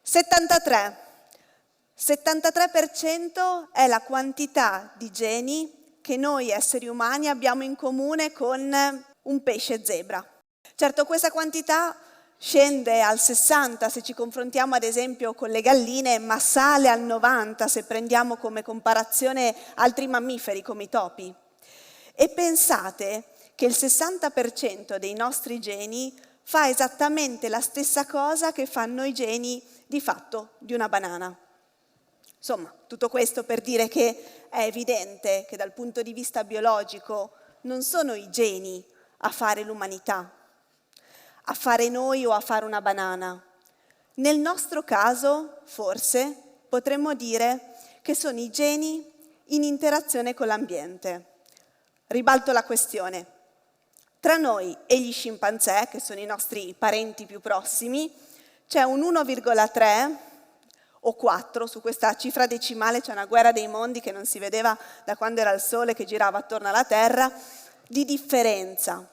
73. 73% è la quantità di geni che noi esseri umani abbiamo in comune con un pesce zebra. Certo, questa quantità scende al 60 se ci confrontiamo ad esempio con le galline, ma sale al 90 se prendiamo come comparazione altri mammiferi come i topi. E pensate che il 60% dei nostri geni fa esattamente la stessa cosa che fanno i geni di fatto di una banana. Insomma, tutto questo per dire che è evidente che dal punto di vista biologico non sono i geni a fare l'umanità, a fare noi o a fare una banana. Nel nostro caso, forse, potremmo dire che sono i geni in interazione con l'ambiente. Ribalto la questione. Tra noi e gli scimpanzé, che sono i nostri parenti più prossimi, c'è un 1,3 o 4, su questa cifra decimale c'è una guerra dei mondi che non si vedeva da quando era il Sole che girava attorno alla Terra, di differenza.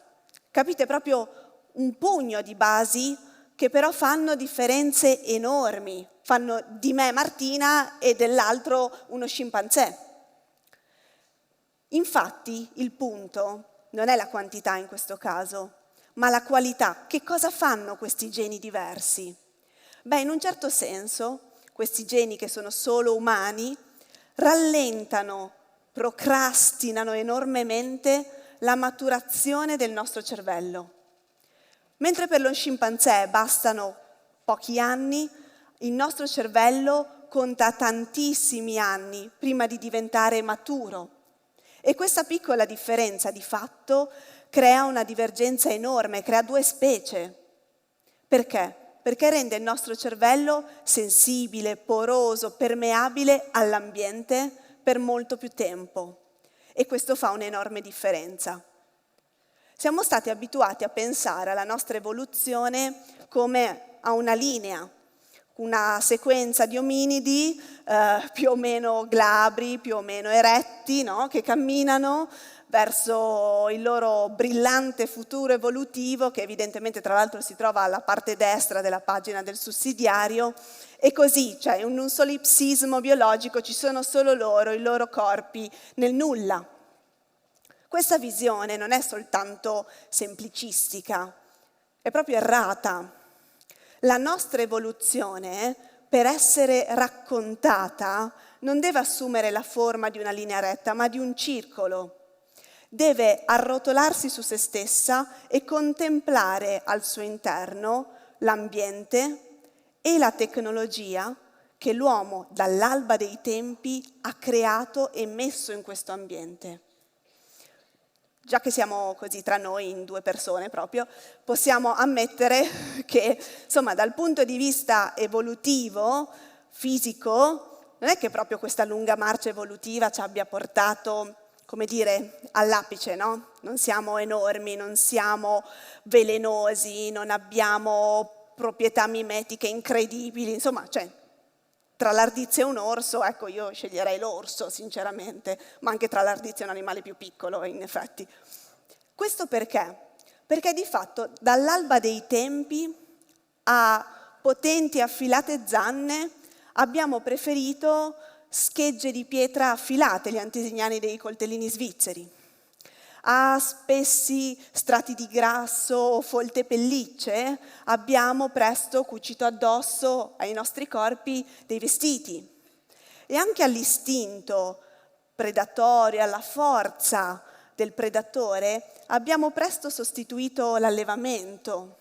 Capite? Proprio un pugno di basi che però fanno differenze enormi. Fanno di me Martina e dell'altro uno scimpanzé. Infatti il punto non è la quantità in questo caso, ma la qualità. Che cosa fanno questi geni diversi? Beh, in un certo senso, questi geni che sono solo umani rallentano, procrastinano enormemente la maturazione del nostro cervello. Mentre per lo scimpanzé bastano pochi anni, il nostro cervello conta tantissimi anni prima di diventare maturo. E questa piccola differenza di fatto crea una divergenza enorme, crea due specie. Perché? Perché rende il nostro cervello sensibile, poroso, permeabile all'ambiente per molto più tempo. E questo fa un'enorme differenza. Siamo stati abituati a pensare alla nostra evoluzione come a una linea, una sequenza di ominidi più o meno glabri, più o meno eretti, no? Che camminano verso il loro brillante futuro evolutivo, che evidentemente tra l'altro si trova alla parte destra della pagina del sussidiario, e così, cioè in un solipsismo biologico ci sono solo loro, i loro corpi nel nulla. Questa visione non è soltanto semplicistica, è proprio errata. La nostra evoluzione, per essere raccontata, non deve assumere la forma di una linea retta, ma di un circolo. Deve arrotolarsi su se stessa e contemplare al suo interno l'ambiente e la tecnologia che l'uomo dall'alba dei tempi ha creato e messo in questo ambiente. Già che siamo così tra noi, in due persone proprio, possiamo ammettere che, insomma, dal punto di vista evolutivo, fisico, non è che proprio questa lunga marcia evolutiva ci abbia portato, come dire, all'apice, no? Non siamo enormi, non siamo velenosi, non abbiamo proprietà mimetiche incredibili, insomma, cioè, tra l'ardizia e un orso, ecco, io sceglierei l'orso, sinceramente, ma anche tra l'ardizia e un animale più piccolo, in effetti. Questo perché? Perché di fatto dall'alba dei tempi a potenti e affilate zanne abbiamo preferito schegge di pietra affilate, gli antesignani dei coltellini svizzeri. A spessi strati di grasso o folte pellicce abbiamo presto cucito addosso ai nostri corpi dei vestiti. E anche all'istinto predatorio, alla forza del predatore, abbiamo presto sostituito l'allevamento.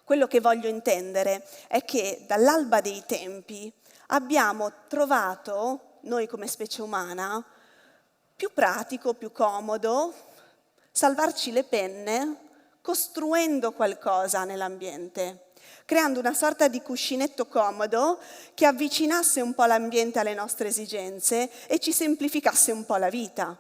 Quello che voglio intendere è che dall'alba dei tempi abbiamo trovato, noi come specie umana, più pratico, più comodo, salvarci le penne costruendo qualcosa nell'ambiente, creando una sorta di cuscinetto comodo che avvicinasse un po' l'ambiente alle nostre esigenze e ci semplificasse un po' la vita.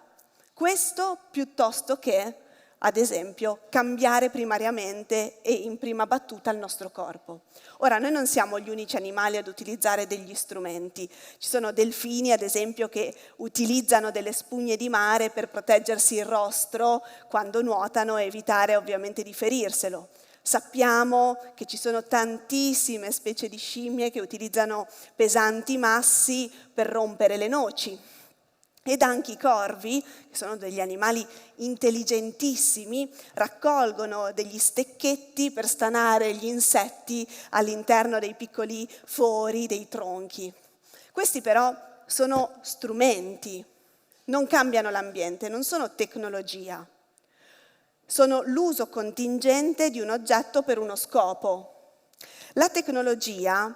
Questo piuttosto che, ad esempio, cambiare primariamente e in prima battuta il nostro corpo. Ora, noi non siamo gli unici animali ad utilizzare degli strumenti. Ci sono delfini, ad esempio, che utilizzano delle spugne di mare per proteggersi il rostro quando nuotano e evitare ovviamente di ferirselo. Sappiamo che ci sono tantissime specie di scimmie che utilizzano pesanti massi per rompere le noci. Ed anche i corvi, che sono degli animali intelligentissimi, raccolgono degli stecchetti per stanare gli insetti all'interno dei piccoli fori, dei tronchi. Questi però sono strumenti, non cambiano l'ambiente, non sono tecnologia. Sono l'uso contingente di un oggetto per uno scopo. La tecnologia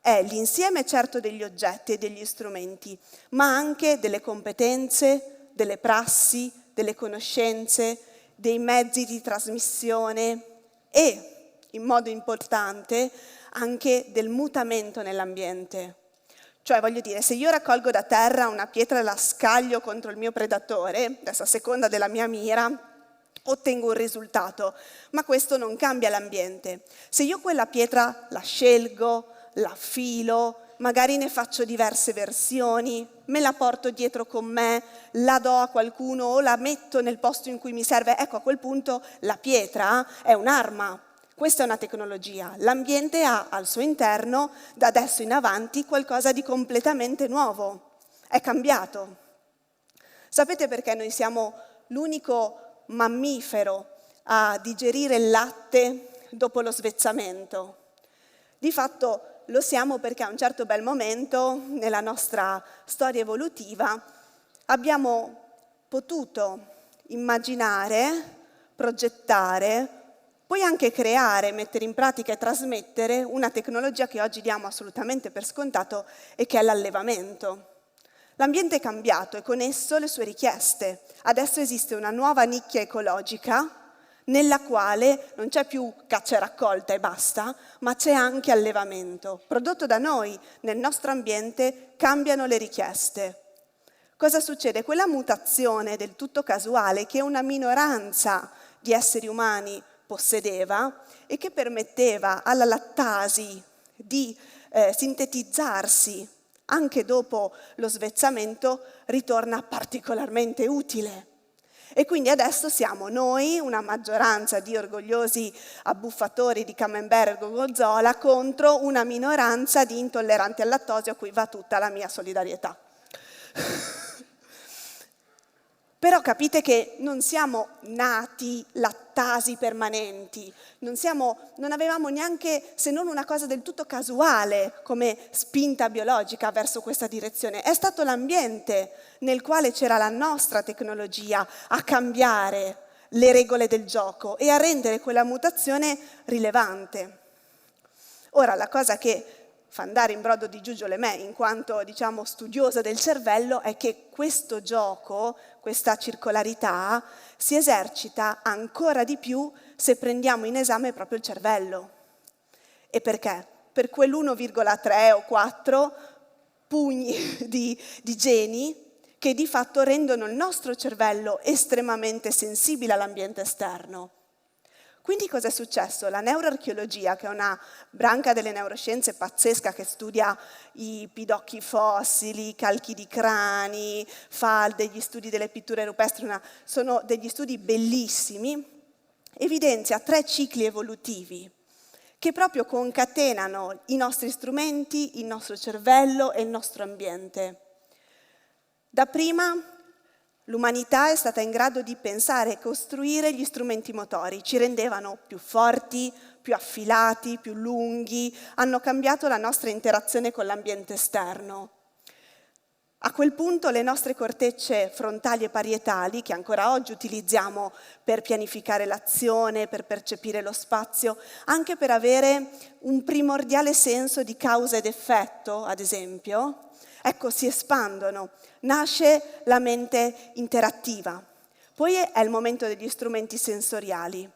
è l'insieme certo degli oggetti e degli strumenti, ma anche delle competenze, delle prassi, delle conoscenze, dei mezzi di trasmissione e, in modo importante, anche del mutamento nell'ambiente. Cioè, voglio dire, se io raccolgo da terra una pietra e la scaglio contro il mio predatore, adesso a seconda della mia mira, ottengo un risultato, ma questo non cambia l'ambiente. Se io quella pietra la scelgo, la affilo, magari ne faccio diverse versioni, me la porto dietro con me, la do a qualcuno o la metto nel posto in cui mi serve, ecco, a quel punto la pietra è un'arma. Questa è una tecnologia. L'ambiente ha al suo interno, da adesso in avanti, qualcosa di completamente nuovo. È cambiato. Sapete perché noi siamo l'unico mammifero a digerire il latte dopo lo svezzamento? Di fatto lo siamo perché a un certo bel momento nella nostra storia evolutiva abbiamo potuto immaginare, progettare, poi anche creare, mettere in pratica e trasmettere una tecnologia che oggi diamo assolutamente per scontato e che è l'allevamento. L'ambiente è cambiato e con esso le sue richieste. Adesso esiste una nuova nicchia ecologica nella quale non c'è più caccia e raccolta e basta, ma c'è anche allevamento. Prodotto da noi, nel nostro ambiente, cambiano le richieste. Cosa succede? Quella mutazione del tutto casuale che una minoranza di esseri umani possedeva e che permetteva alla lattasi di sintetizzarsi anche dopo lo svezzamento, ritorna particolarmente utile. E quindi adesso siamo noi, una maggioranza di orgogliosi abbuffatori di Camembert e Gorgonzola, contro una minoranza di intolleranti al lattosio a cui va tutta la mia solidarietà. Però capite che non siamo nati lattasi permanenti, non avevamo neanche, se non una cosa del tutto casuale, come spinta biologica verso questa direzione. È stato l'ambiente nel quale c'era la nostra tecnologia a cambiare le regole del gioco e a rendere quella mutazione rilevante. Ora, la cosa che fa andare in brodo di giuggiole me, in quanto, studiosa del cervello, è che questo gioco, questa circolarità, si esercita ancora di più se prendiamo in esame proprio il cervello. E perché? Per quell'1,3 o 4 pugni di geni che di fatto rendono il nostro cervello estremamente sensibile all'ambiente esterno. Quindi cosa è successo? La neuroarcheologia, che è una branca delle neuroscienze pazzesca che studia i pidocchi fossili, i calchi di crani, fa degli studi delle pitture rupestri, sono degli studi bellissimi, evidenzia 3 cicli evolutivi che proprio concatenano i nostri strumenti, il nostro cervello e il nostro ambiente. Dapprima l'umanità è stata in grado di pensare e costruire gli strumenti motori, ci rendevano più forti, più affilati, più lunghi, hanno cambiato la nostra interazione con l'ambiente esterno. A quel punto le nostre cortecce frontali e parietali, che ancora oggi utilizziamo per pianificare l'azione, per percepire lo spazio, anche per avere un primordiale senso di causa ed effetto, ad esempio, ecco, si espandono, nasce la mente interattiva. Poi è il momento degli strumenti sensoriali,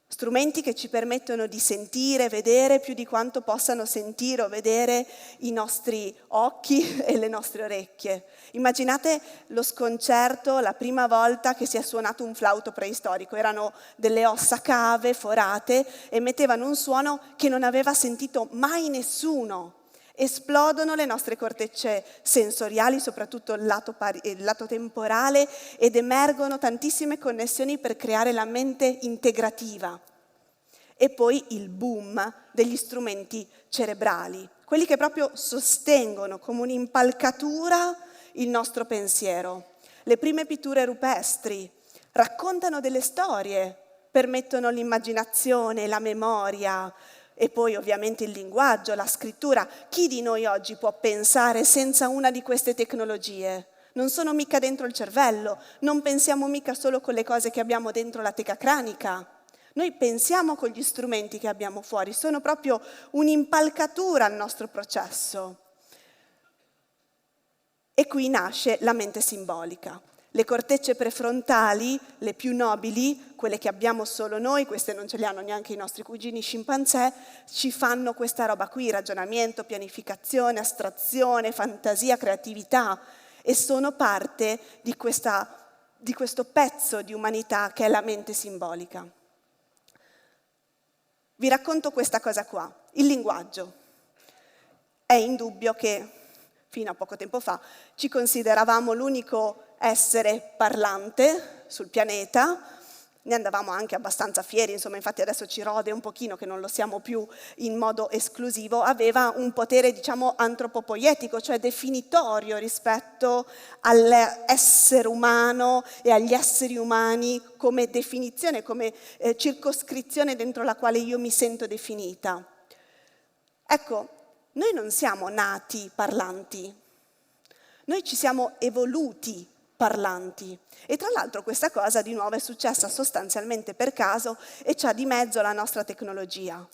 strumenti che ci permettono di sentire, vedere più di quanto possano sentire o vedere i nostri occhi e le nostre orecchie. Immaginate lo sconcerto la prima volta che si è suonato un flauto preistorico, erano delle ossa cave, forate, e emettevano un suono che non aveva sentito mai nessuno. Esplodono le nostre cortecce sensoriali, soprattutto il lato temporale, ed emergono tantissime connessioni per creare la mente integrativa. e poi il boom degli strumenti cerebrali, quelli che proprio sostengono come un'impalcatura il nostro pensiero. Le prime pitture rupestri raccontano delle storie, permettono l'immaginazione, la memoria e poi ovviamente il linguaggio, la scrittura. Chi di noi oggi può pensare senza una di queste tecnologie? Non sono mica dentro il cervello, non pensiamo mica solo con le cose che abbiamo dentro la teca cranica. Noi pensiamo con gli strumenti che abbiamo fuori, sono proprio un'impalcatura al nostro processo. E qui nasce la mente simbolica. Le cortecce prefrontali, le più nobili, quelle che abbiamo solo noi, queste non ce le hanno neanche i nostri cugini scimpanzé, ci fanno questa roba qui, ragionamento, pianificazione, astrazione, fantasia, creatività, e sono parte di questo pezzo di umanità che è la mente simbolica. Vi racconto questa cosa qua, il linguaggio. È indubbio che fino a poco tempo fa ci consideravamo l'unico essere parlante sul pianeta, ne andavamo anche abbastanza fieri, insomma, infatti adesso ci rode un pochino che non lo siamo più in modo esclusivo, aveva un potere, diciamo, antropopoietico, cioè definitorio rispetto all'essere umano e agli esseri umani come definizione, come circoscrizione dentro la quale io mi sento definita. Ecco, noi non siamo nati parlanti, noi ci siamo evoluti parlanti. E tra l'altro questa cosa di nuovo è successa sostanzialmente per caso e c'ha di mezzo la nostra tecnologia.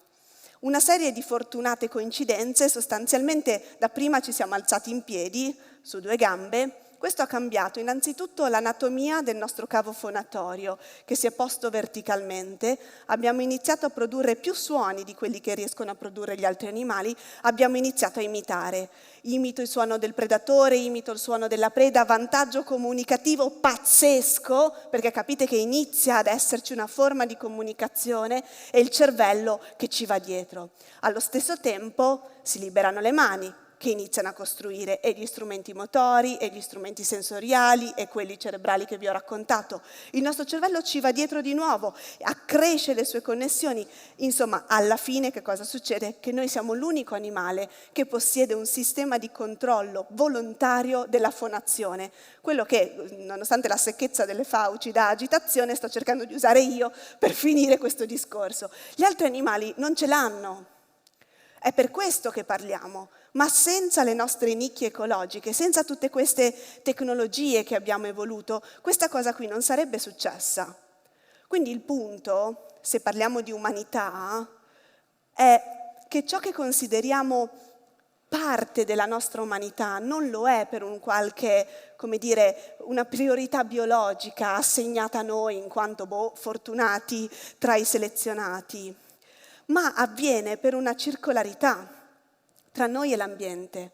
Una serie di fortunate coincidenze, sostanzialmente dapprima ci siamo alzati in piedi, su due gambe. Questo ha cambiato innanzitutto l'anatomia del nostro cavo fonatorio, che si è posto verticalmente. Abbiamo iniziato a produrre più suoni di quelli che riescono a produrre gli altri animali, abbiamo iniziato a imitare. Imito il suono del predatore, imito il suono della preda, vantaggio comunicativo pazzesco, perché capite che inizia ad esserci una forma di comunicazione e il cervello che ci va dietro. Allo stesso tempo si liberano le mani, che iniziano a costruire e gli strumenti motori, e gli strumenti sensoriali, e quelli cerebrali che vi ho raccontato. Il nostro cervello ci va dietro di nuovo, accresce le sue connessioni. Insomma, alla fine che cosa succede? Che noi siamo l'unico animale che possiede un sistema di controllo volontario della fonazione. Quello che, nonostante la secchezza delle fauci da agitazione, sto cercando di usare io per finire questo discorso. Gli altri animali non ce l'hanno. È per questo che parliamo, ma senza le nostre nicchie ecologiche, senza tutte queste tecnologie che abbiamo evoluto, questa cosa qui non sarebbe successa. Quindi il punto, se parliamo di umanità, è che ciò che consideriamo parte della nostra umanità non lo è per un qualche, come dire, una priorità biologica assegnata a noi in quanto fortunati tra i selezionati, ma avviene per una circolarità tra noi e l'ambiente.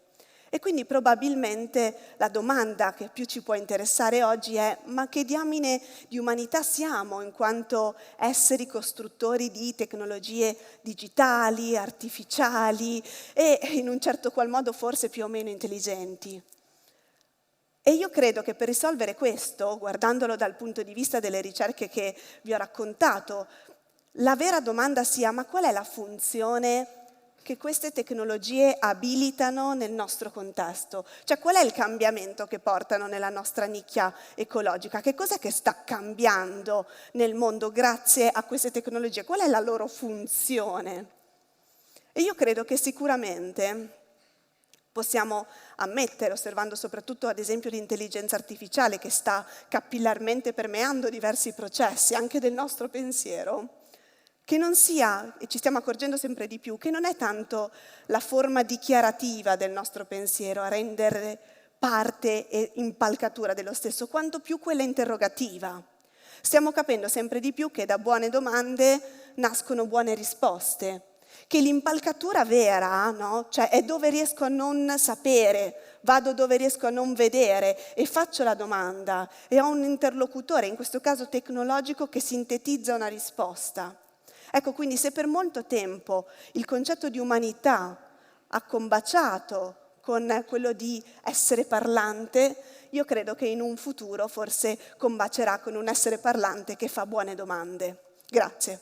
E quindi probabilmente la domanda che più ci può interessare oggi è: ma che diamine di umanità siamo in quanto esseri costruttori di tecnologie digitali, artificiali e in un certo qual modo forse più o meno intelligenti? E io credo che per risolvere questo, guardandolo dal punto di vista delle ricerche che vi ho raccontato, la vera domanda sia: ma qual è la funzione che queste tecnologie abilitano nel nostro contesto? Cioè, qual è il cambiamento che portano nella nostra nicchia ecologica? Che cos'è che sta cambiando nel mondo grazie a queste tecnologie? Qual è la loro funzione? E io credo che sicuramente possiamo ammettere, osservando soprattutto ad esempio l'intelligenza artificiale che sta capillarmente permeando diversi processi, anche del nostro pensiero, che non sia, e ci stiamo accorgendo sempre di più, che non è tanto la forma dichiarativa del nostro pensiero a rendere parte e impalcatura dello stesso, quanto più quella interrogativa. Stiamo capendo sempre di più che da buone domande nascono buone risposte, che l'impalcatura vera, no? Cioè è dove riesco a non sapere, vado dove riesco a non vedere e faccio la domanda e ho un interlocutore, in questo caso tecnologico, che sintetizza una risposta. Ecco, quindi se per molto tempo il concetto di umanità ha combaciato con quello di essere parlante, io credo che in un futuro forse combacerà con un essere parlante che fa buone domande. Grazie.